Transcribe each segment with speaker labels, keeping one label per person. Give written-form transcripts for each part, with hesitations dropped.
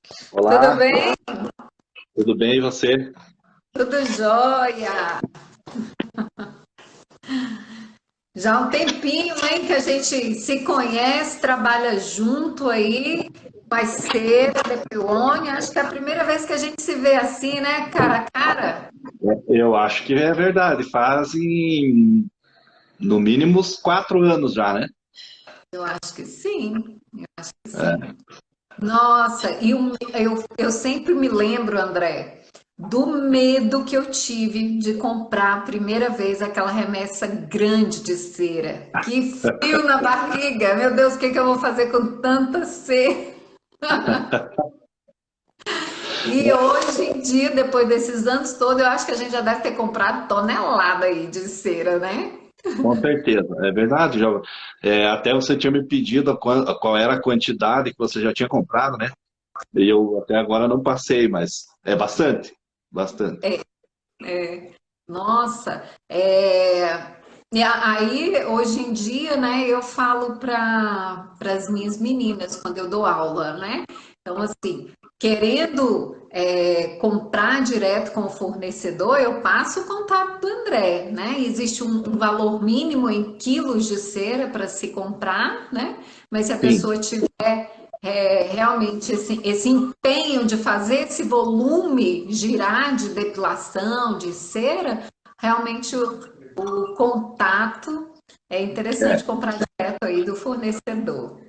Speaker 1: Tudo
Speaker 2: Olá,
Speaker 1: bem?
Speaker 2: tudo bem e você?
Speaker 1: Tudo jóia. Já há um tempinho, hein, que a gente se conhece, trabalha junto aí, mais cedo, Peony. Acho que é a primeira vez que a gente se vê assim, né, cara a cara.
Speaker 2: Eu acho que é verdade, fazem no mínimo uns 4 anos já, né?
Speaker 1: Eu acho que sim, eu acho que sim.
Speaker 2: É.
Speaker 1: Nossa, eu sempre me lembro, André, do medo que eu tive de comprar a primeira vez aquela remessa grande de cera. Que frio na barriga! Meu Deus, o que que eu vou fazer com tanta cera? E hoje em dia, depois desses anos todos, eu acho que a gente já deve ter comprado tonelada aí de cera, né?
Speaker 2: Com certeza, é verdade. Até você tinha me pedido qual era a quantidade que você já tinha comprado, né? E eu até agora não passei, mas é bastante, bastante.
Speaker 1: Nossa, e aí hoje em dia, né, eu falo para as minhas meninas quando eu dou aula, né? Então, assim, querendo comprar direto com o fornecedor, eu passo o contato do André, né? Existe um valor mínimo em quilos de cera para se comprar, né? Mas se a
Speaker 2: Sim,
Speaker 1: pessoa tiver realmente esse empenho de fazer esse volume girar de depilação, de cera, realmente o contato é interessante
Speaker 2: é,
Speaker 1: comprar direto aí do fornecedor.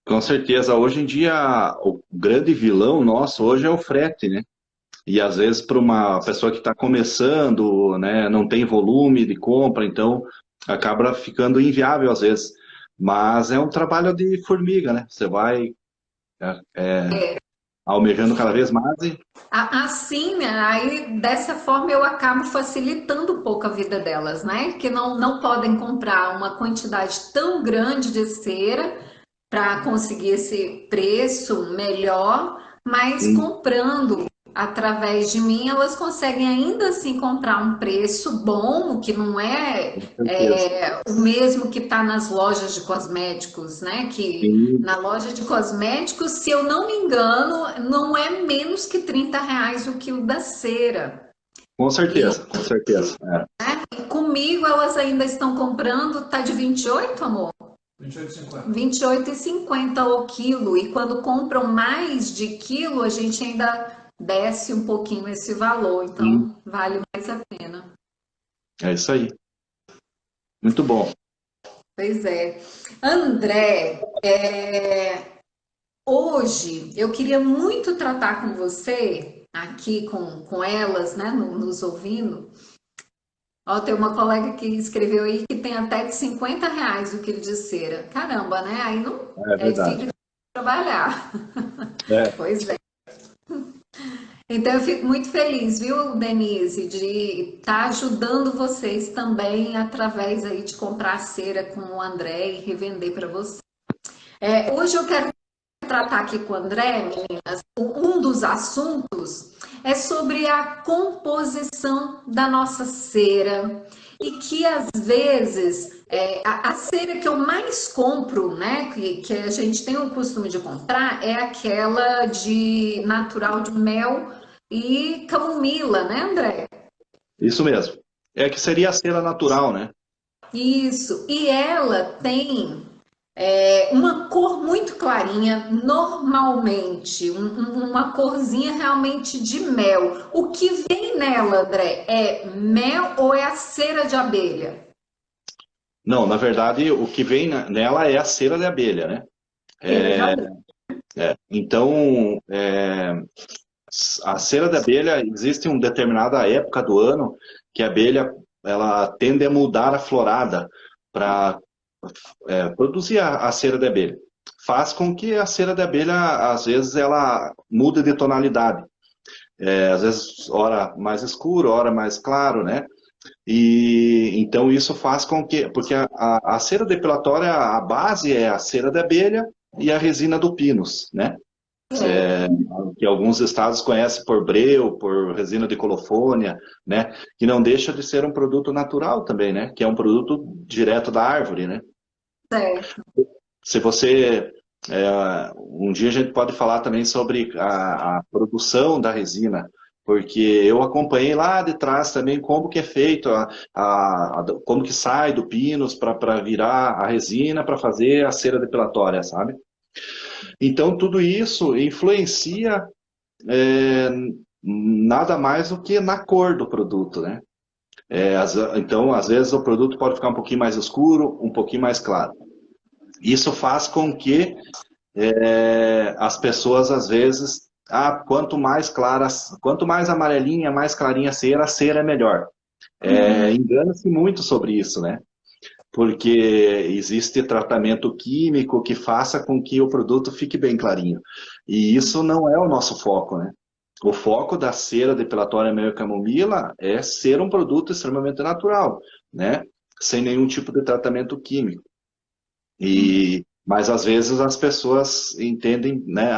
Speaker 2: com certeza. Hoje em dia, o grande vilão nosso hoje é o frete, né? E às vezes para uma pessoa que está começando, né, não tem volume de compra, então acaba ficando inviável às vezes. Mas é um trabalho de formiga, né? Você vai almejando cada vez mais e
Speaker 1: Assim, né, aí dessa forma eu acabo facilitando um pouco a vida delas, né? Que não podem comprar uma quantidade tão grande de cera para conseguir esse preço melhor, mas
Speaker 2: sim,
Speaker 1: comprando através de mim, elas conseguem ainda assim comprar um preço bom, que não
Speaker 2: com certeza.
Speaker 1: o mesmo que está nas lojas de cosméticos, né? Que
Speaker 2: Sim,
Speaker 1: na loja de cosméticos, se eu não me engano, não é menos que R$ 30 o quilo da cera.
Speaker 2: com
Speaker 1: E,
Speaker 2: certeza, com certeza. É.
Speaker 1: e comigo elas ainda estão comprando, tá de 28, amor? 28,50 o quilo. E quando compram mais de quilo, a gente ainda desce um pouquinho esse valor.
Speaker 2: Sim,
Speaker 1: Então, vale mais a pena.
Speaker 2: é isso aí. Muito bom.
Speaker 1: Pois é. André, hoje eu queria muito tratar com você, aqui com elas, né, nos ouvindo. Ó, tem uma colega que escreveu aí que tem até de R$ 50 o quilo de cera. Caramba, né? Aí não,
Speaker 2: É
Speaker 1: aí
Speaker 2: verdade.
Speaker 1: fica de trabalhar.
Speaker 2: É,
Speaker 1: Pois é. Então eu fico muito feliz, viu, Denise, de estar ajudando vocês também através aí de comprar cera com o André e revender para você. Hoje eu quero tratar aqui com o André, meninas, um dos assuntos é sobre a composição da nossa cera e que às vezes a cera que eu mais compro, né, que a gente tem o costume de comprar é aquela de natural de mel e camomila, né, André?
Speaker 2: isso mesmo. É que seria a cera natural, né?
Speaker 1: Isso. E ela tem uma cor muito clarinha, normalmente, uma corzinha realmente de mel. O que vem nela, André, é mel ou é a cera de abelha?
Speaker 2: Não, na verdade, o que vem nela é a cera de abelha, né?
Speaker 1: Cera de abelha.
Speaker 2: Então, a cera de abelha existe uma determinada época do ano que a abelha ela tende a mudar a florada para produzir a cera de abelha. Faz com que a cera de abelha, às vezes, ela mude de tonalidade. Às vezes, hora mais escuro, hora mais claro, né? E então isso faz com que, porque a cera depilatória, a base é a cera de abelha e a resina do pinus, né? Que alguns estados conhecem por breu, por resina de colofônia, né? Que não deixa de ser um produto natural também, né? Que é um produto direto da árvore, né?
Speaker 1: Certo.
Speaker 2: Se você Um dia a gente pode falar também sobre a produção da resina, porque eu acompanhei lá de trás também como que é feito, como que sai do pinus para virar a resina para fazer a cera depilatória, sabe? Então tudo isso influencia é, nada mais do que na cor do produto, né? Então, às vezes o produto pode ficar um pouquinho mais escuro, um pouquinho mais claro. Isso faz com que as pessoas às vezes, quanto mais claras, quanto mais amarelinha, mais clarinha a cera é melhor. Engana-se muito sobre isso, né? Porque existe tratamento químico que faça com que o produto fique bem clarinho. E isso não é o nosso foco, né? O foco da cera depilatória Mel Camomila é ser um produto extremamente natural, né? Sem nenhum tipo de tratamento químico. Mas às vezes as pessoas entendem, né?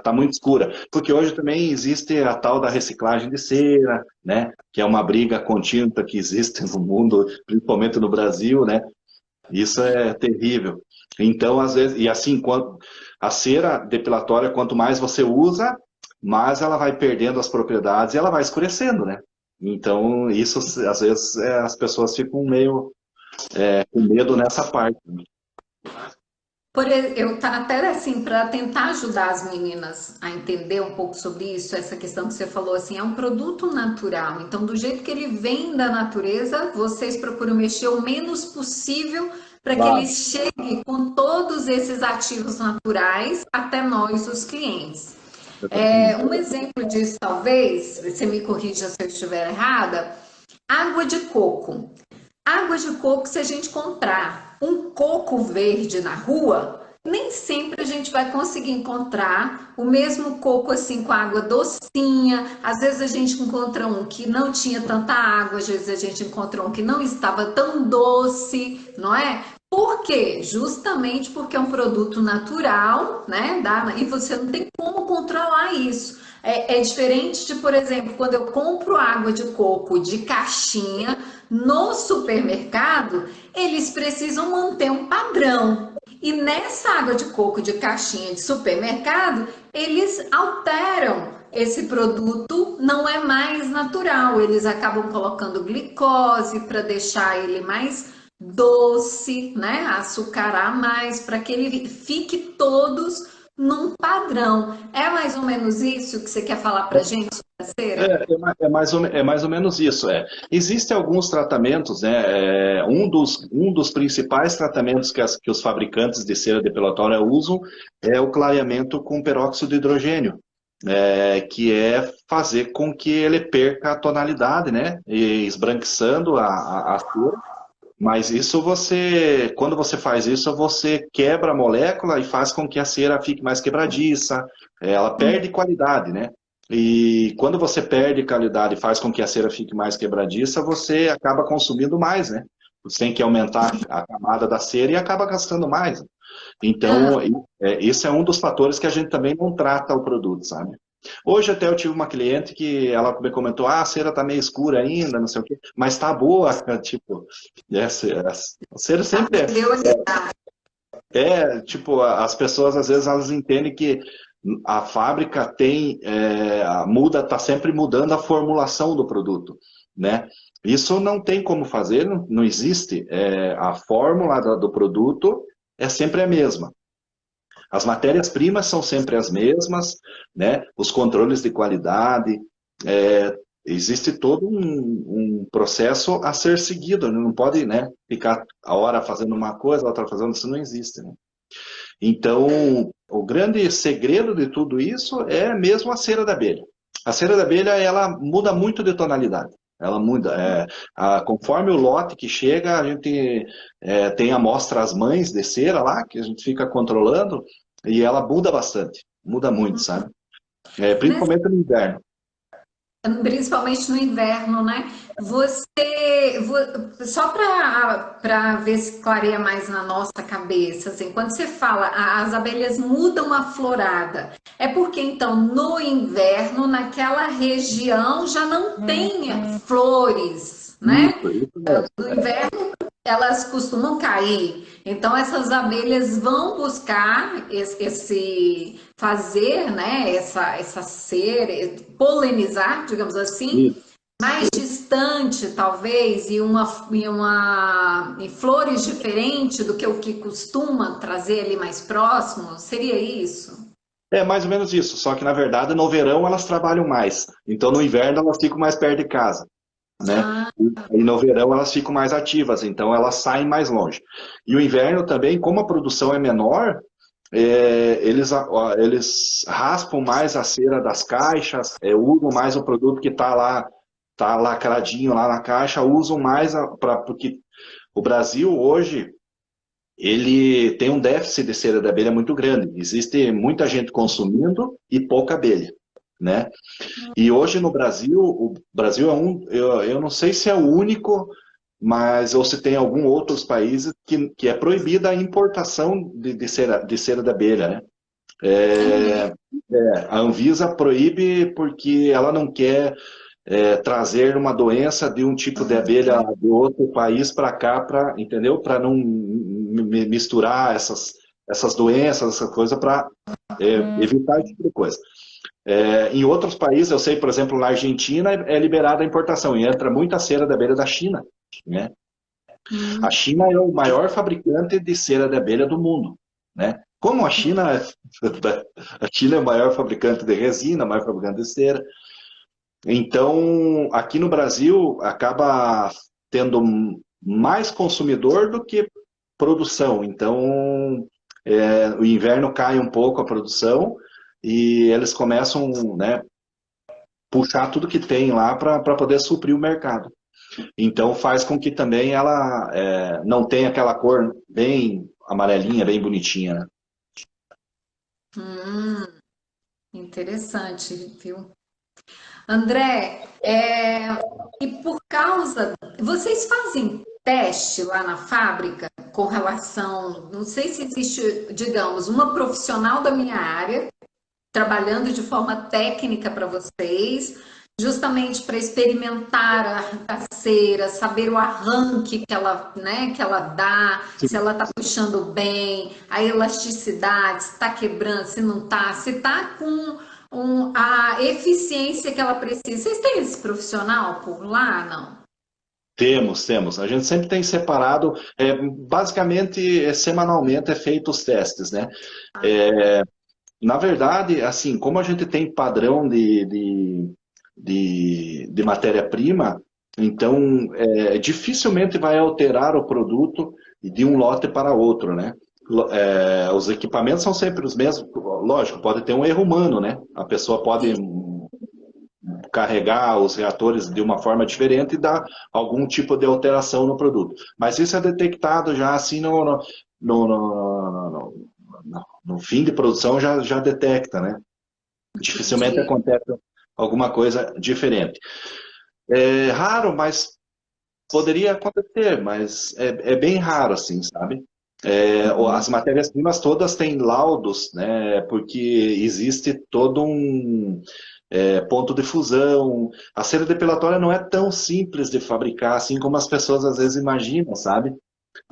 Speaker 2: Tá muito escura. Porque hoje também existe a tal da reciclagem de cera, né? Que é uma briga contínua que existe no mundo, principalmente no Brasil, né? Isso é terrível. Então, às vezes, e assim, a cera depilatória, quanto mais você usa, mais ela vai perdendo as propriedades e ela vai escurecendo, né? Então, isso, às vezes, as pessoas ficam meio com medo nessa parte, né?
Speaker 1: Eu até assim, para tentar ajudar as meninas a entender um pouco sobre isso, essa questão que você falou assim, é um produto natural. Então, do jeito que ele vem da natureza, vocês procuram mexer o menos possível para que ele
Speaker 2: Claro.
Speaker 1: chegue com todos esses ativos naturais até nós, os clientes. Um exemplo disso, talvez, você me corrija se eu estiver errada, água de coco. Água de coco, se a gente comprar um coco verde na rua, nem sempre a gente vai conseguir encontrar o mesmo coco assim com água docinha. Às vezes a gente encontra um que não tinha tanta água, às vezes a gente encontra um que não estava tão doce, não é? Por quê? Justamente porque é um produto natural, né? E você não tem como controlar isso. É diferente de, por exemplo, quando eu compro água de coco de caixinha no supermercado, eles precisam manter um padrão. E nessa água de coco de caixinha de supermercado, eles alteram esse produto, não é mais natural. Eles acabam colocando glicose para deixar ele mais doce, né? Açucarar mais, para que ele fique todos num padrão. É mais ou menos isso que você quer falar para gente sobre a cera?
Speaker 2: É mais ou menos isso. Existem alguns tratamentos, né? Um dos principais tratamentos que os fabricantes de cera depilatória usam é o clareamento com peróxido de hidrogênio, que é fazer com que ele perca a tonalidade, né? E esbranquiçando a cera. Mas quando você faz isso, você quebra a molécula e faz com que a cera fique mais quebradiça, ela perde qualidade, né? E quando você perde qualidade e faz com que a cera fique mais quebradiça, você acaba consumindo mais, né? Você tem que aumentar a camada da cera e acaba gastando mais. Então, esse é um dos fatores que a gente também não trata o produto, sabe? Hoje até eu tive uma cliente que ela me comentou, a cera tá meio escura ainda, não sei o quê, mas tá boa, tipo, a cera sempre tipo, as pessoas às vezes elas entendem que a fábrica tá sempre mudando a formulação do produto, né? Isso não tem como fazer, não existe. A fórmula do produto é sempre a mesma. As matérias-primas são sempre as mesmas, né? Os controles de qualidade, existe todo um processo a ser seguido, não pode, né, ficar a hora fazendo uma coisa, a outra fazendo, isso não existe, né? Então, o grande segredo de tudo isso é mesmo a cera da abelha. A cera da abelha, ela muda muito de tonalidade. Ela muda. Conforme o lote que chega, a gente tem amostras mães de cera lá, que a gente fica controlando, e ela muda bastante. Muda muito, sabe? Principalmente no inverno.
Speaker 1: Principalmente no inverno, né? Só para ver se clareia mais na nossa cabeça, assim, quando você fala as abelhas mudam a florada, é porque então no inverno, naquela região já não tem flores, né?
Speaker 2: Isso mesmo.
Speaker 1: No inverno elas costumam cair. Então, essas abelhas vão buscar fazer, né, essa cera, polinizar, digamos assim,
Speaker 2: Isso.
Speaker 1: mais distante, talvez, em flores diferentes do que o que costuma trazer ali mais próximo. Seria isso?
Speaker 2: É mais ou menos isso, só que na verdade no verão elas trabalham mais, então no inverno elas ficam mais perto de casa, né?
Speaker 1: Ah,
Speaker 2: E no verão elas ficam mais ativas, então elas saem mais longe. E o inverno também, como a produção é menor, eles raspam mais a cera das caixas, usam mais o produto que está lá, tá lacradinho lá na caixa, usam mais porque o Brasil hoje ele tem um déficit de cera de abelha muito grande. Existe muita gente consumindo e pouca abelha, né? E hoje no Brasil, o Brasil eu não sei se é o único, mas ou se tem algum outros países que é proibida a importação de cera de abelha, né?
Speaker 1: é mesmo.
Speaker 2: A Anvisa proíbe porque ela não quer trazer uma doença de um tipo de abelha de outro país para cá, entendeu? Para não misturar essas doenças, essa coisa, para evitar esse tipo de coisa. Em outros países, eu sei, por exemplo, na Argentina é liberada a importação e entra muita cera de abelha da China, né? A
Speaker 1: Hum.
Speaker 2: China é o maior fabricante de cera de abelha do mundo, né? Como a China, a China é o maior fabricante de resina, o maior fabricante de cera. Então, aqui no Brasil, acaba tendo mais consumidor do que produção. Então, o inverno cai um pouco a produção e eles começam, né, puxar tudo que tem lá para poder suprir o mercado. Então, faz com que também ela não tenha aquela cor bem amarelinha, bem bonitinha, né?
Speaker 1: Hum, interessante, viu? André, e por causa. Vocês fazem teste lá na fábrica com relação. Não sei se existe, digamos, uma profissional da minha área trabalhando de forma técnica para vocês, justamente para experimentar a cera, saber o arranque que ela, né, que ela dá, se ela está puxando bem, a elasticidade, se está quebrando, se não está, se está com a eficiência que ela precisa. Vocês têm esse profissional por lá? Não?
Speaker 2: Temos, temos. A gente sempre tem separado, basicamente, semanalmente é feito os testes, né? Na verdade, assim, como a gente tem padrão de matéria-prima, então dificilmente vai alterar o produto de um lote para outro, né? Os equipamentos são sempre os mesmos, lógico, pode ter um erro humano, né? A pessoa pode carregar os reatores de uma forma diferente e dar algum tipo de alteração no produto. Mas isso é detectado já assim no fim de produção já detecta, né? Dificilmente
Speaker 1: Entendi.
Speaker 2: acontece alguma coisa diferente. É raro, mas poderia acontecer, mas é bem raro, assim, sabe? As matérias-primas todas têm laudos, né? Porque existe todo um ponto de fusão. A cera depilatória não é tão simples de fabricar, assim como as pessoas às vezes imaginam, sabe?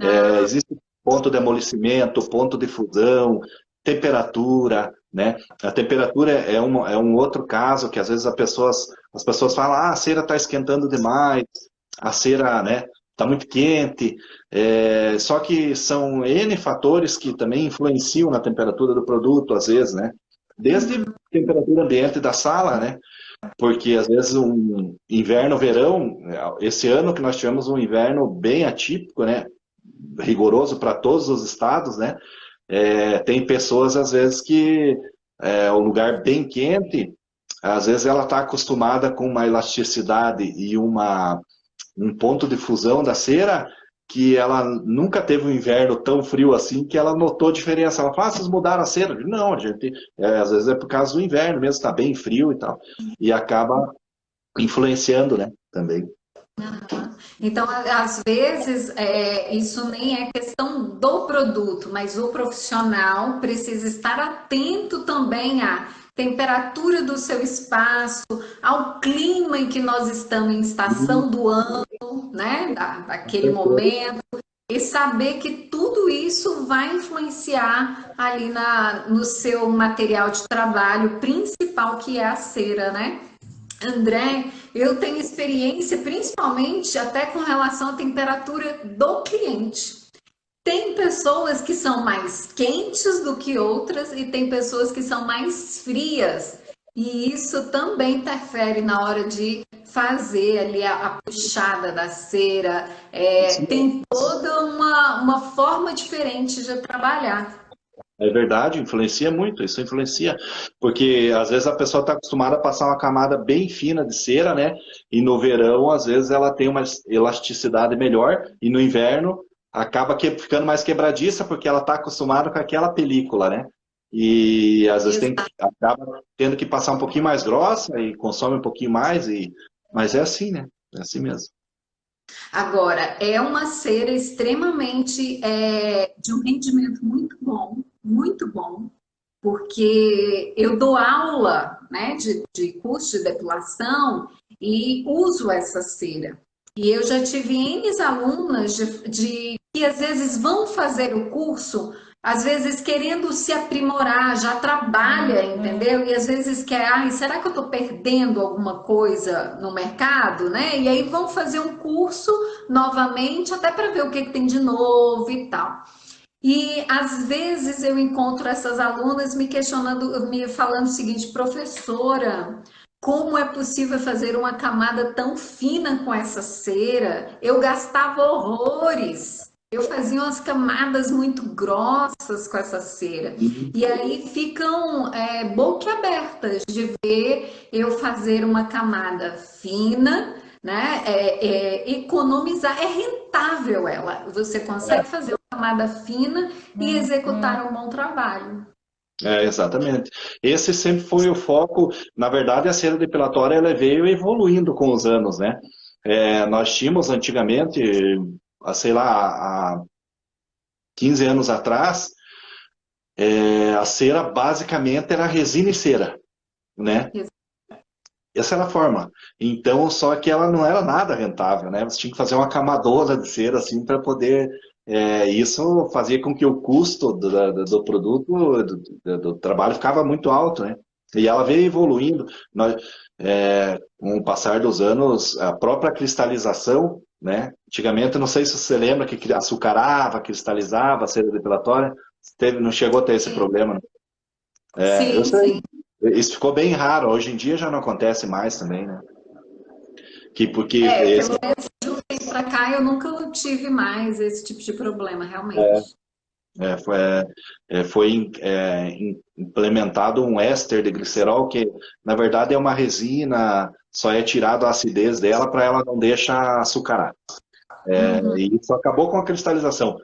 Speaker 1: Ah,
Speaker 2: Existe ponto de amolecimento, ponto de fusão, temperatura, né? A temperatura é um outro caso que às vezes as pessoas falam, ah, a cera está esquentando demais, a cera, né, está muito quente. Só que são N fatores que também influenciam na temperatura do produto, às vezes, né? Desde temperatura ambiente da sala, né? Porque às vezes um inverno, verão, esse ano que nós tivemos um inverno bem atípico, né? Rigoroso para todos os estados, né? Tem pessoas, às vezes, que o lugar bem quente, às vezes ela está acostumada com uma elasticidade e um ponto de fusão da cera que ela nunca teve um inverno tão frio assim que ela notou diferença. Ela fala, vocês mudaram a cera? Não, gente, às vezes é por causa do inverno mesmo, está bem frio e tal. E acaba influenciando, né, também.
Speaker 1: então, às vezes, isso nem é questão do produto, mas o profissional precisa estar atento também à temperatura do seu espaço, ao clima em que nós estamos, em estação do ano, né, daquele momento. E saber que tudo isso vai influenciar ali no seu material de trabalho principal, que é a cera, né? André, eu tenho experiência principalmente até com relação à temperatura do cliente. Tem pessoas que são mais quentes do que outras e tem pessoas que são mais frias. E isso também interfere na hora de fazer ali a puxada da cera. Tem toda uma forma diferente de trabalhar.
Speaker 2: É verdade, influencia muito, isso influencia, porque às vezes a pessoa está acostumada a passar uma camada bem fina de cera, né? E no verão, às vezes, ela tem uma elasticidade melhor, e no inverno acaba ficando mais quebradiça, porque ela está acostumada com aquela película, né? E às vezes acaba tendo que passar um pouquinho mais grossa e consome um pouquinho mais, mas é assim, né? É assim mesmo.
Speaker 1: Agora, é uma cera extremamente de um rendimento muito bom, porque eu dou aula, né, de curso de depilação e uso essa cera. E eu já tive N alunas que às vezes vão fazer o curso, às vezes querendo se aprimorar, já trabalha, entendeu? E às vezes quer, ai, será que eu estou perdendo alguma coisa no mercado, né? E aí vão fazer um curso novamente, até para ver o que tem de novo e tal. E às vezes eu encontro essas alunas me questionando, me falando o seguinte, professora, como é possível fazer uma camada tão fina com essa cera? Eu gastava horrores. Eu fazia umas camadas muito grossas com essa cera. E aí ficam boquiabertas de ver eu fazer uma camada fina, né? Economizar, é rentável ela. Você consegue fazer uma camada fina e executar um bom trabalho.
Speaker 2: Exatamente. Esse sempre foi o foco. Na verdade, a cera depilatória ela veio evoluindo com os anos, né? Nós tínhamos antigamente, sei lá, há 15 anos atrás, a cera basicamente era resina e cera, né? Essa era a forma. Então, só que ela não era nada rentável, né? Você tinha que fazer uma camadora de cera assim para poder. Isso fazia com que o custo do produto, do trabalho, ficava muito alto, né? E ela veio evoluindo. Com o passar dos anos, a própria cristalização, né? Antigamente, não sei se você lembra que açucarava, cristalizava a cera depilatória. Não chegou a ter esse problema, né? Eu
Speaker 1: Sim,
Speaker 2: sei.
Speaker 1: sim.
Speaker 2: Isso ficou bem raro. Hoje em dia já não acontece mais também, né? Porque
Speaker 1: Pelo menos de um tempo para cá eu nunca tive mais esse tipo de problema, realmente.
Speaker 2: foi, implementado um éster de glicerol, que na verdade é uma resina, só é tirado a acidez dela para ela não deixar açucarar.
Speaker 1: Uhum.
Speaker 2: E isso acabou com a cristalização.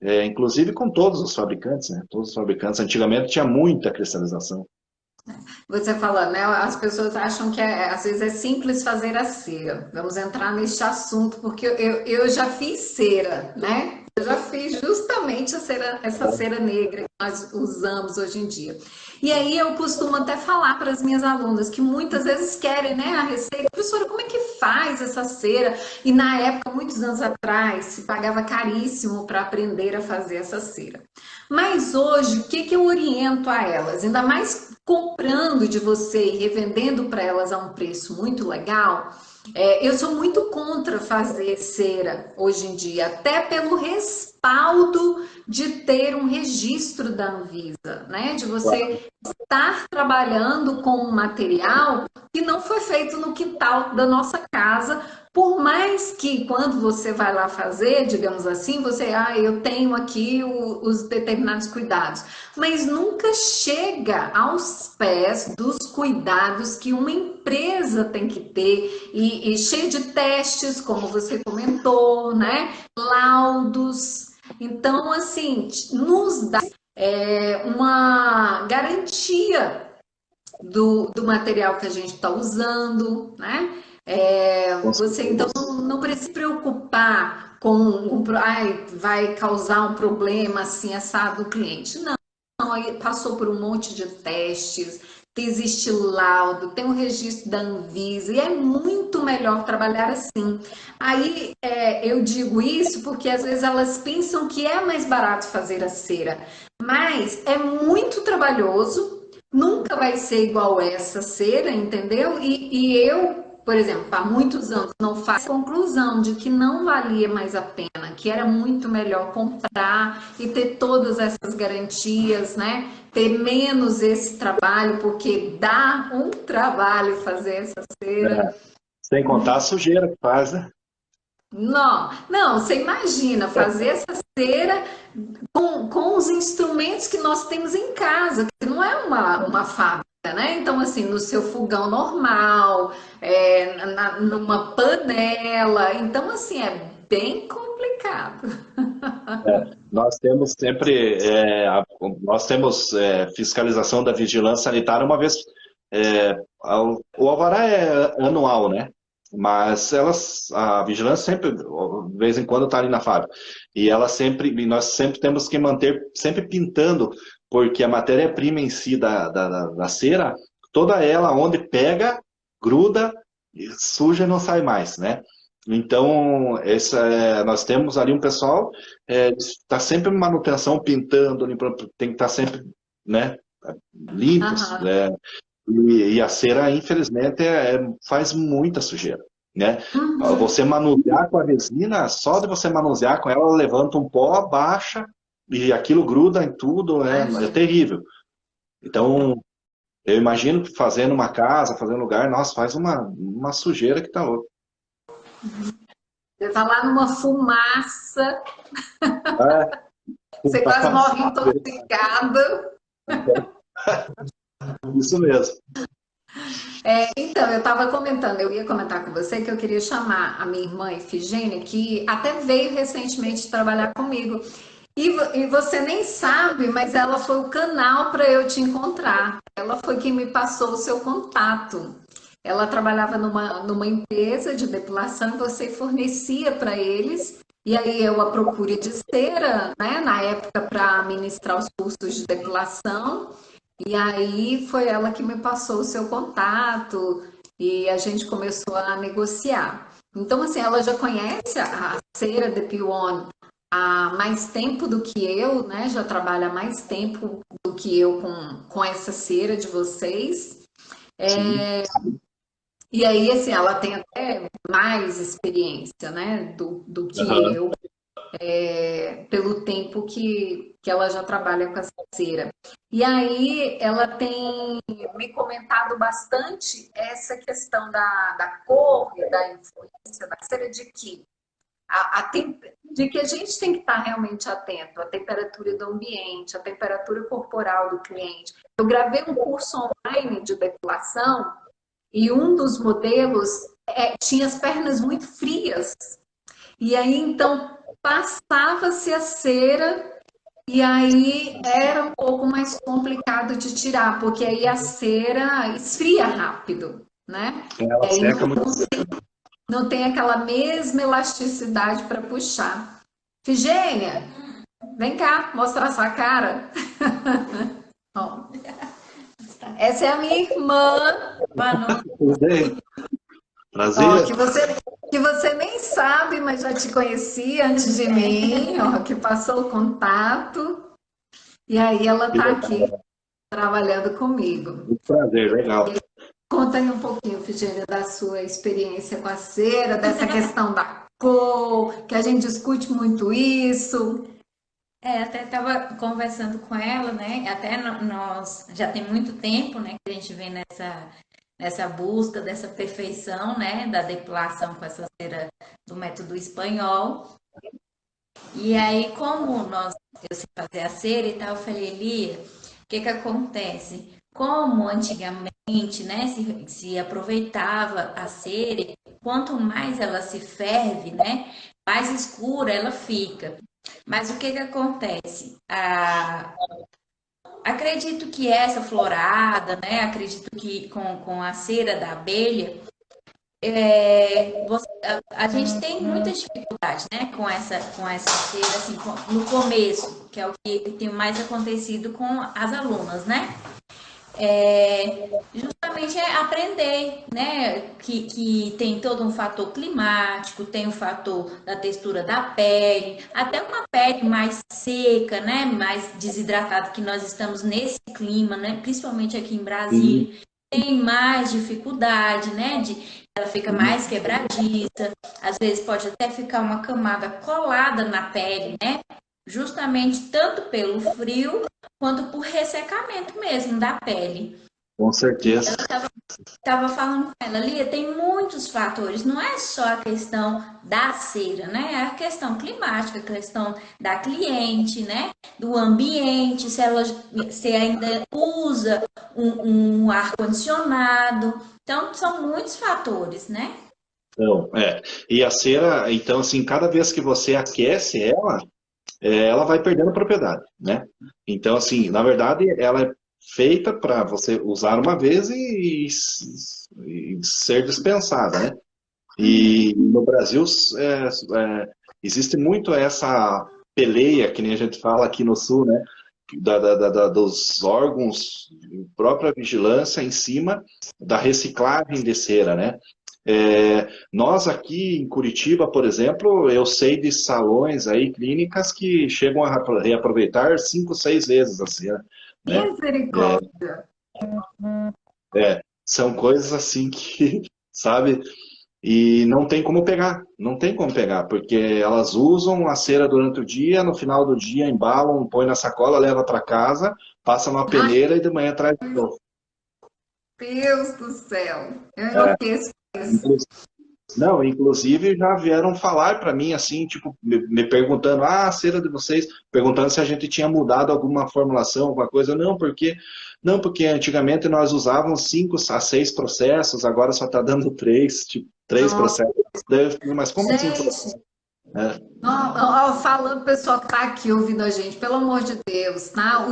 Speaker 2: Inclusive com todos os fabricantes, né? Todos os fabricantes. Antigamente tinha muita cristalização.
Speaker 1: Você falando, né? As pessoas acham que às vezes é simples fazer a cera. Vamos entrar neste assunto, porque eu já fiz cera, né? Eu já fiz justamente essa cera negra que nós usamos hoje em dia. E aí eu costumo até falar para as minhas alunas que muitas vezes querem, né, a receita. Professora, como é que faz essa cera? E na época, muitos anos atrás, se pagava caríssimo para aprender a fazer essa cera. Mas hoje, o que eu oriento a elas? Ainda mais comprando de você e revendendo para elas a um preço muito legal. Eu sou muito contra fazer cera hoje em dia, até pelo respaldo de ter um registro da Anvisa, né? De você estar trabalhando com um material que não foi feito no quintal da nossa casa, por mais que quando você vai lá fazer, digamos assim, eu tenho aqui os determinados cuidados, mas nunca chega aos pés dos cuidados que uma empresa tem que ter e cheio de testes, como você comentou, né? Laudos. Então, assim, nos dá uma garantia do material que a gente está usando, né? Você então não precisa se preocupar com vai causar um problema assim assado do cliente. Não, aí passou por um monte de testes, existe laudo, tem o registro da Anvisa, e é muito melhor trabalhar assim. Aí eu digo isso porque às vezes elas pensam que é mais barato fazer a cera, mas é muito trabalhoso, nunca vai ser igual essa cera, entendeu? E eu, por exemplo, há muitos anos não faço conclusão de que não valia mais a pena, que era muito melhor comprar e ter todas essas garantias, né? Ter menos esse trabalho, porque dá um trabalho fazer essa cera.
Speaker 2: É, sem contar a sujeira que faz, né?
Speaker 1: Não, não, você imagina fazer essa cera com os instrumentos que nós temos em casa, que não é uma fábrica, né? Então, assim, no seu fogão normal, numa panela. Então, assim, é bem complicado.
Speaker 2: Nós temos sempre, nós temos fiscalização da vigilância sanitária uma vez, o alvará é anual, né? Mas a vigilância sempre, de vez em quando, está ali na fábrica. E nós sempre temos que manter, sempre pintando, porque a matéria-prima em si da cera, toda ela, onde pega, gruda, e suja e não sai mais, né? Então, nós temos ali um pessoal está sempre em manutenção, pintando, limpando, tem que estar sempre, né, limpos,
Speaker 1: Aham.
Speaker 2: né? E a cera, infelizmente, faz muita sujeira, né?
Speaker 1: Uhum.
Speaker 2: Você manusear com a resina, só de você manusear com ela, ela levanta um pó, baixa, e aquilo gruda em tudo, é
Speaker 1: Imagina.
Speaker 2: terrível. Então, eu imagino que fazendo uma casa, fazendo um lugar, nossa, faz uma sujeira que tá louca.
Speaker 1: Você tá lá numa fumaça,
Speaker 2: É,
Speaker 1: você quase morre intoxicada.
Speaker 2: isso mesmo.
Speaker 1: Então, eu estava comentando, eu ia comentar com você que eu queria chamar a minha irmã Efigênia, que até veio recentemente trabalhar comigo. E você nem sabe, mas ela foi o canal para eu te encontrar. Ela foi quem me passou o seu contato. Ela trabalhava numa empresa de depilação e você fornecia para eles. E aí eu a procure de cera, né, na época para ministrar os cursos de depilação. E aí foi ela que me passou o seu contato e a gente começou a negociar. Então, assim, ela já conhece a cera de Pion há mais tempo do que eu, né? Já trabalha há mais tempo do que eu com essa cera de vocês.
Speaker 2: Sim.
Speaker 1: E aí, assim, ela tem até mais experiência, né? Do que
Speaker 2: Aham.
Speaker 1: eu, pelo tempo que ela já trabalha com essa cera. E aí, ela tem me comentado bastante essa questão da cor e da influência da cera de que de que a gente tem que estar realmente atento à temperatura do ambiente, à temperatura corporal do cliente. Eu gravei um curso online de depilação e um dos modelos tinha as pernas muito frias. E aí, então, passava-se a cera e aí era um pouco mais complicado de tirar, porque aí a cera esfria rápido, né? E
Speaker 2: Ela
Speaker 1: aí
Speaker 2: seca muito.
Speaker 1: não tem aquela mesma elasticidade para puxar. Figênia, vem cá mostrar sua cara. Ó, essa é a minha irmã,
Speaker 3: Manu,
Speaker 2: Tudo bem?
Speaker 1: ó,
Speaker 2: Prazer.
Speaker 1: que você nem sabe, mas já te conhecia antes de mim, ó, que passou o contato. E aí ela
Speaker 2: Que
Speaker 1: tá
Speaker 2: legal.
Speaker 1: aqui trabalhando comigo.
Speaker 2: Muito prazer, legal.
Speaker 1: Conta aí um pouquinho, Figênia, da sua experiência com a cera, dessa questão da cor, que a gente discute muito isso.
Speaker 3: até estava conversando com ela, né? Até nós já tem muito tempo, né, que a gente vem nessa busca dessa perfeição, né, da depilação com essa cera do método espanhol. E aí, como eu sei fazer a cera e tal, eu falei, Lia, o que que acontece? Como antigamente, né, se aproveitava a cera, quanto mais ela se ferve, né, mais escura ela fica. Mas o que que acontece? Acredito que essa florada, né? Acredito que com a cera da abelha, a gente tem muita dificuldade, né? Com essa cera, assim, no começo, que é o que tem mais acontecido com as alunas, né? Justamente é aprender, né? Que tem todo um fator climático, tem o fator da textura da pele, até uma pele mais seca, né? Mais desidratada, que nós estamos nesse clima, né? Principalmente aqui em
Speaker 2: Sim,
Speaker 3: Brasília, tem mais dificuldade, né? Ela fica mais quebradiça, às vezes pode até ficar uma camada colada na pele, né? Justamente tanto pelo frio quanto por ressecamento mesmo da pele.
Speaker 2: com certeza.
Speaker 3: Então, estava falando com ela, Lia, tem muitos fatores, não é só a questão da cera, né? É a questão climática, a questão da cliente, né? Do ambiente, se ainda usa um ar-condicionado. Então, são muitos fatores, né?
Speaker 2: Então, e a cera, então, assim, cada vez que você aquece ela, ela vai perdendo propriedade, né? Então, assim, na verdade, ela é feita para você usar uma vez e ser dispensada, né? E no Brasil existe muito essa peleia, que nem a gente fala aqui no Sul, né? Dos órgãos, própria vigilância em cima da reciclagem de cera, né? Nós aqui em Curitiba, por exemplo, eu sei de salões aí, clínicas que chegam a reaproveitar 5, 6 vezes a cera, né?
Speaker 1: Misericórdia.
Speaker 2: São coisas assim que, sabe? E não tem como pegar, não tem como pegar, porque elas usam a cera durante o dia, no final do dia embalam, põe na sacola, leva para casa, passa numa
Speaker 1: Ai,
Speaker 2: peneira e de manhã traz de novo.
Speaker 1: Deus do céu. Eu
Speaker 2: É,
Speaker 1: enlouqueço com isso.
Speaker 2: inclu- não, inclusive já vieram falar para mim assim, tipo, me perguntando, a cera de vocês, perguntando se a gente tinha mudado alguma formulação, alguma coisa. Não, porque antigamente nós usávamos 5 a 6 processos, agora só está dando três, tipo, 3 processos. Daí eu falei, mas como assim?
Speaker 1: Gente,
Speaker 2: É,
Speaker 1: falando pessoal que está aqui ouvindo a gente, pelo amor de Deus, tá?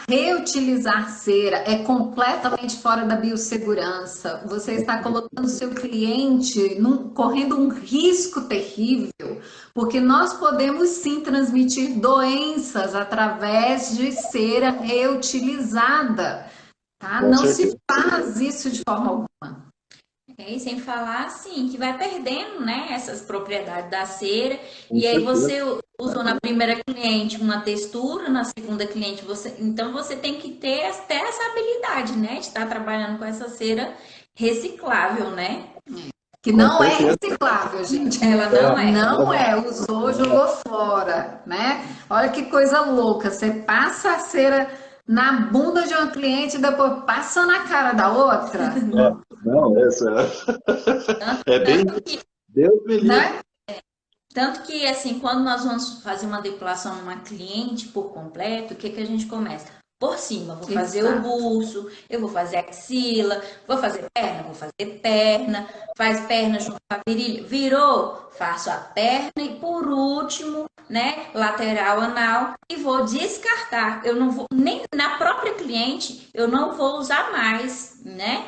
Speaker 1: Reutilizar cera é completamente fora da biossegurança. Você está colocando seu cliente correndo um risco terrível, porque nós podemos sim transmitir doenças através de cera reutilizada, tá?
Speaker 2: com
Speaker 1: Não se
Speaker 2: certeza.
Speaker 1: faz isso de forma alguma.
Speaker 3: E sem falar assim, que vai perdendo, né, essas propriedades da cera,
Speaker 2: Com
Speaker 3: e aí
Speaker 2: certeza.
Speaker 3: você usou na primeira cliente uma textura, na segunda cliente então você tem que ter até essa habilidade, né, de estar trabalhando com essa cera reciclável, né?
Speaker 1: Que
Speaker 2: Com
Speaker 1: não é
Speaker 2: certeza.
Speaker 1: reciclável, gente.
Speaker 3: Ela não é.
Speaker 1: Não é, usou, jogou fora, né? Olha que coisa louca. Você passa a cera na bunda de uma cliente e depois passa na cara da outra,
Speaker 2: Não, é bem.
Speaker 3: Tanto que,
Speaker 2: Deus me livre.
Speaker 1: né?
Speaker 3: tanto que, assim, quando nós vamos fazer uma depilação numa cliente por completo, o que que a gente começa? Por cima, vou fazer o
Speaker 1: Exato.
Speaker 3: buço, eu vou fazer axila, vou fazer perna, vou fazer perna, faz perna junto com a virilha, virou, faço a perna e por último, né, lateral anal e vou descartar. Eu não vou, nem na própria cliente, eu não vou usar mais, né?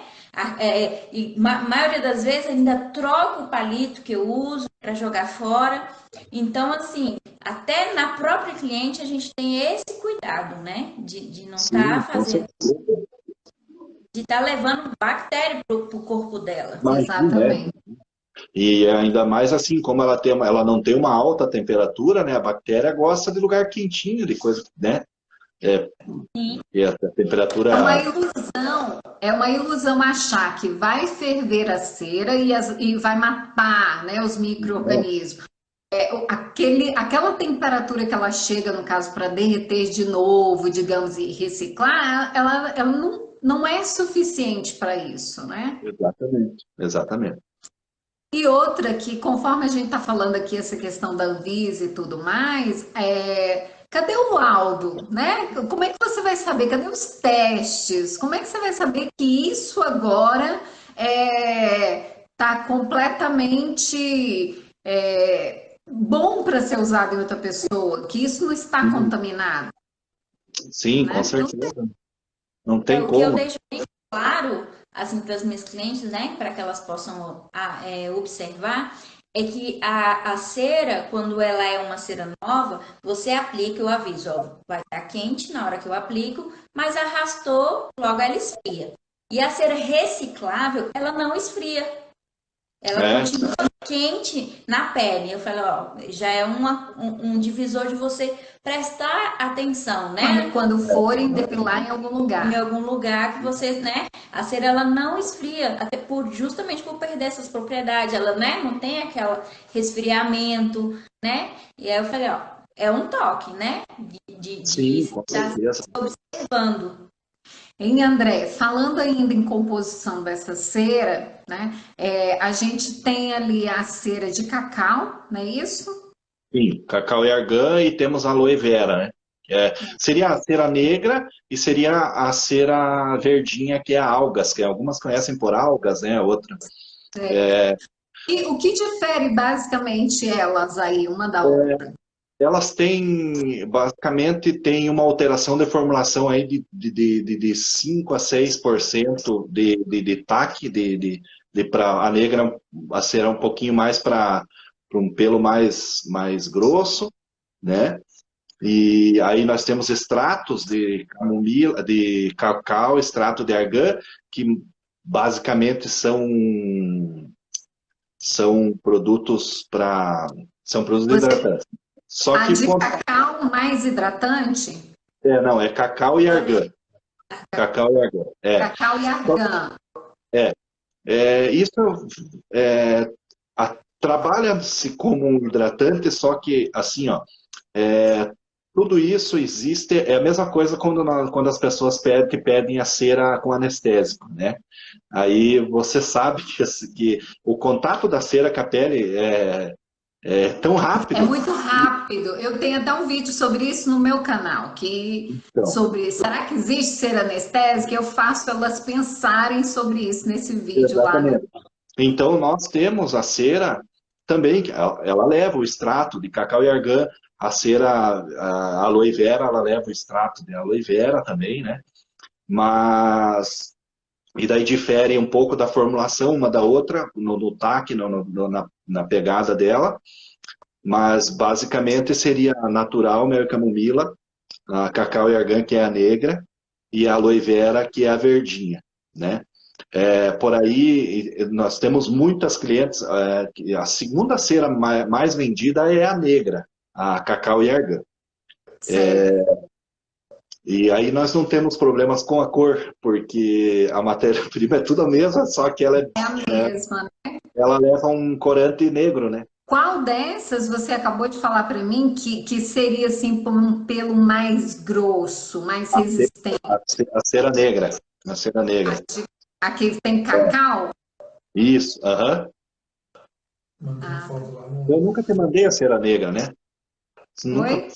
Speaker 3: E maioria das vezes ainda troco o palito que eu uso para jogar fora. Então, assim, até na própria cliente a gente tem esse cuidado, né? De não
Speaker 2: Sim,
Speaker 3: estar
Speaker 2: com
Speaker 3: fazendo,
Speaker 2: certeza.
Speaker 3: de estar levando bactéria para o corpo dela.
Speaker 2: Imagina, né?
Speaker 1: Exatamente.
Speaker 2: E ainda mais assim, como ela não tem uma alta temperatura, né? A bactéria gosta de lugar quentinho, de coisa, né? É,
Speaker 3: Sim,
Speaker 2: e a
Speaker 1: É uma
Speaker 2: temperatura.
Speaker 1: ilusão, é uma ilusão achar que vai ferver a cera e vai matar, né, os micro-organismos. Aquela temperatura que ela chega, no caso, para derreter de novo, digamos, e reciclar, ela não é suficiente para isso, né?
Speaker 2: Exatamente, exatamente.
Speaker 1: E outra que, conforme a gente está falando aqui, essa questão da Anvisa e tudo mais, cadê o laudo, né? Como é que você vai saber? Cadê os testes? Como é que você vai saber que isso agora está completamente bom para ser usado em outra pessoa? Que isso não está
Speaker 2: Sim,
Speaker 1: contaminado,
Speaker 2: sim, com
Speaker 1: né? Não
Speaker 2: certeza. Não tem
Speaker 3: o que eu
Speaker 2: como.
Speaker 3: deixo bem claro, assim, para as minhas clientes, né? Para que elas possam observar, é que a cera, quando ela é uma cera nova, você aplica, eu aviso, ó, vai estar quente na hora que eu aplico, mas arrastou, logo ela esfria. E a cera reciclável, ela não esfria. Ela
Speaker 2: É,
Speaker 3: continua quente na pele. Eu falei, ó, já é um divisor de você prestar atenção, né?
Speaker 1: Quando forem depilar em algum
Speaker 3: Em
Speaker 1: lugar.
Speaker 3: algum lugar que você, né? A cera ela não esfria, até justamente por perder essas propriedades, ela, né? Não tem aquele resfriamento, né? E aí eu falei, ó, é um toque, né? De
Speaker 2: sim, com
Speaker 3: estar
Speaker 2: certeza.
Speaker 3: observando.
Speaker 1: Em André, falando ainda em composição dessa cera, né? A gente tem ali a cera de cacau, não é isso?
Speaker 2: Sim, cacau e argan e temos aloe vera, né? Seria a cera negra e seria a cera verdinha, que é a algas, que algumas conhecem por algas, né? A outra.
Speaker 1: E o que difere basicamente elas aí, uma da outra?
Speaker 2: Elas têm, basicamente, tem uma alteração de formulação aí de 5 a 6% de TAC, para a negra a cera um pouquinho mais para um pelo mais grosso, né? E aí nós temos extratos de camomila, de cacau, extrato de argan, que basicamente são produtos
Speaker 1: Você,
Speaker 2: hidratantes. Só
Speaker 1: a
Speaker 2: que
Speaker 1: de cacau mais hidratante?
Speaker 2: não, é cacau e argan. Cacau e argan.
Speaker 1: Cacau e argan.
Speaker 2: Isso é, trabalha-se como um hidratante, só que assim, ó, tudo isso existe, é a mesma coisa quando as pessoas pedem a cera com anestésico, né? Aí você sabe que o contato da cera com a pele é tão
Speaker 1: É
Speaker 2: rápido.
Speaker 1: muito rápido. Eu tenho até um vídeo sobre isso no meu canal,
Speaker 2: Então,
Speaker 1: sobre será que existe cera anestésica? Eu faço elas pensarem sobre isso nesse vídeo lá.
Speaker 2: exatamente. Então, nós temos a cera também, que ela leva o extrato de cacau e argan, a cera, a aloe vera, ela leva o extrato de aloe vera também, né? Mas, e daí difere um pouco da formulação uma da outra, no TAC, na pegada dela, mas basicamente seria a natural, mel e camomila, a cacau e argan, que é a negra, e a aloe vera, que é a verdinha, né? Por aí, nós temos muitas clientes. A segunda cera mais vendida é a negra, a cacau e argan.
Speaker 1: Certo.
Speaker 2: E aí nós não temos problemas com a cor, porque a matéria-prima é tudo a mesma, só que
Speaker 1: É a mesma.
Speaker 2: ela leva um corante negro, né?
Speaker 1: Qual dessas você acabou de falar para mim que seria assim por um pelo mais grosso, mais
Speaker 2: A, ce-
Speaker 1: resistente?
Speaker 2: a cera negra. A cera
Speaker 1: A,
Speaker 2: negra.
Speaker 1: que tem cacau?
Speaker 2: Isso, aham.
Speaker 1: Ah,
Speaker 2: Eu nunca te mandei a cera negra, né? Você nunca,
Speaker 1: oi?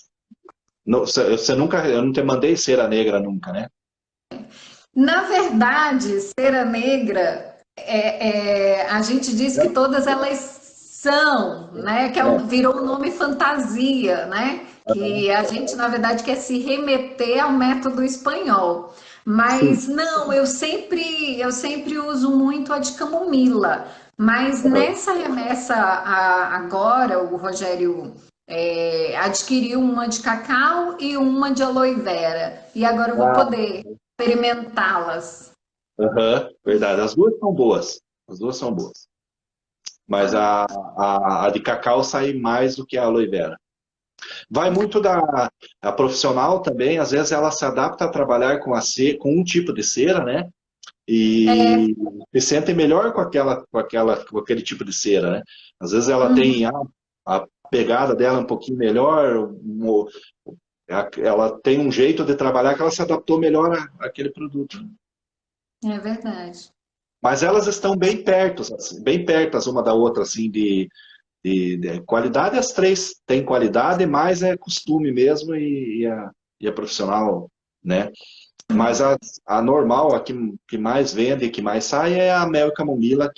Speaker 2: você nunca, eu não te mandei cera negra nunca, né?
Speaker 1: Na verdade, cera negra, a gente diz que todas elas são, né? Virou um nome fantasia, né? Que a gente, na verdade, quer se remeter ao método espanhol.
Speaker 2: Sim.
Speaker 1: Mas não, eu sempre uso muito a de camomila. Mas nessa remessa agora, o Rogério adquiriu uma de cacau e uma de aloe vera. E agora eu vou
Speaker 2: Ah,
Speaker 1: poder experimentá-las.
Speaker 2: aham, verdade. As duas são boas. As duas são boas. Mas a de cacau sai mais do que a aloe vera. Vai muito da profissional também. Às vezes ela se adapta a trabalhar com um tipo de cera, né? E se sente melhor com aquele tipo de cera, né? Às vezes ela
Speaker 1: Uhum,
Speaker 2: tem a pegada dela um pouquinho melhor, ela tem um jeito de trabalhar que ela se adaptou melhor àquele produto.
Speaker 1: é verdade.
Speaker 2: Mas elas estão bem perto, assim, bem perto uma da outra, assim, de qualidade. As três têm qualidade, mas é costume mesmo e a profissional, né? Mas a normal, que mais vende, que mais sai, é a mel e camomila,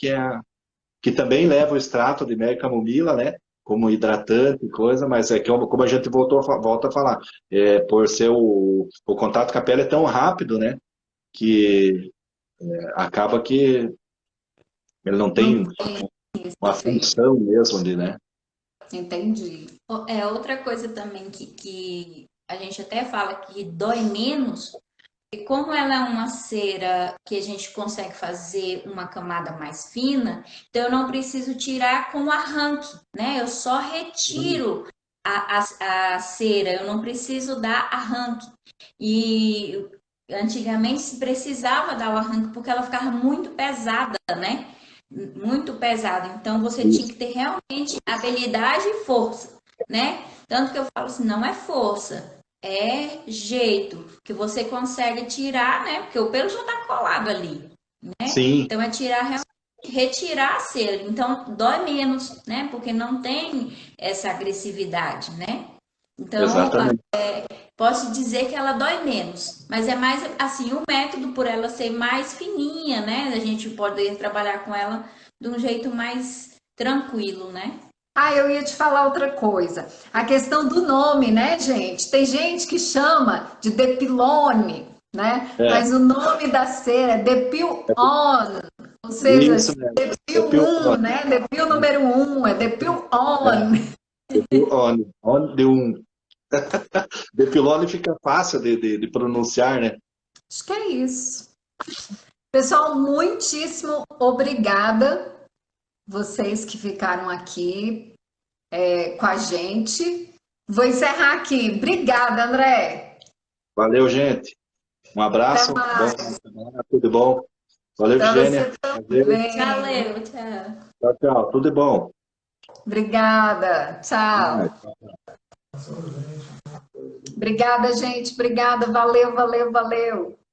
Speaker 2: que também leva o extrato de mel e camomila, né? Como hidratante e coisa, mas é que como a gente volta a falar, por ser o contato com a pele é tão rápido, né? Que acaba que ele não
Speaker 1: Não
Speaker 2: tem. uma função mesmo de, né?
Speaker 1: Entendi.
Speaker 3: Outra coisa também que a gente até fala que dói menos, e como ela é uma cera que a gente consegue fazer uma camada mais fina, então eu não preciso tirar com arranque, né? Eu só retiro a cera, eu não preciso dar arranque. E antigamente se precisava dar o arranque porque ela ficava muito pesada, né? Muito pesada. Então você tinha que ter realmente habilidade e força, né? Tanto que eu falo assim, não é força, é jeito que você consegue tirar, né? Porque o pelo já tá colado ali, né?
Speaker 2: Sim,
Speaker 3: Então é tirar realmente, retirar a cera. Então dói menos, né? Porque não tem essa agressividade, né? Então,
Speaker 2: exatamente.
Speaker 3: posso dizer que ela dói menos, mas é mais assim, o método por ela ser mais fininha, né? A gente poder trabalhar com ela de um jeito mais tranquilo, né?
Speaker 1: Ah, eu ia te falar outra coisa. A questão do nome, né, gente? Tem gente que chama de Depilone, né?
Speaker 2: É,
Speaker 1: Mas o nome da cera é Depil-On, ou seja,
Speaker 2: isso mesmo.
Speaker 1: Depil 1, né? Depil número 1, é Depil-On.
Speaker 2: On de um. Depilone fica fácil de pronunciar, né?
Speaker 1: Acho que é isso. Pessoal, muitíssimo obrigada, vocês que ficaram aqui com a gente. Vou encerrar aqui. Obrigada, André.
Speaker 2: Valeu, gente. Um
Speaker 1: Até
Speaker 2: abraço. Bom fim
Speaker 1: mais.
Speaker 2: de semana. Tudo bom? Valeu,
Speaker 1: Para
Speaker 2: Gênia.
Speaker 1: você
Speaker 2: Prazer.
Speaker 1: também.
Speaker 3: Valeu, tchau.
Speaker 2: Tchau, tchau. Tudo de bom.
Speaker 1: Obrigada. Tchau. Obrigada, gente. Obrigada. Valeu, valeu, valeu.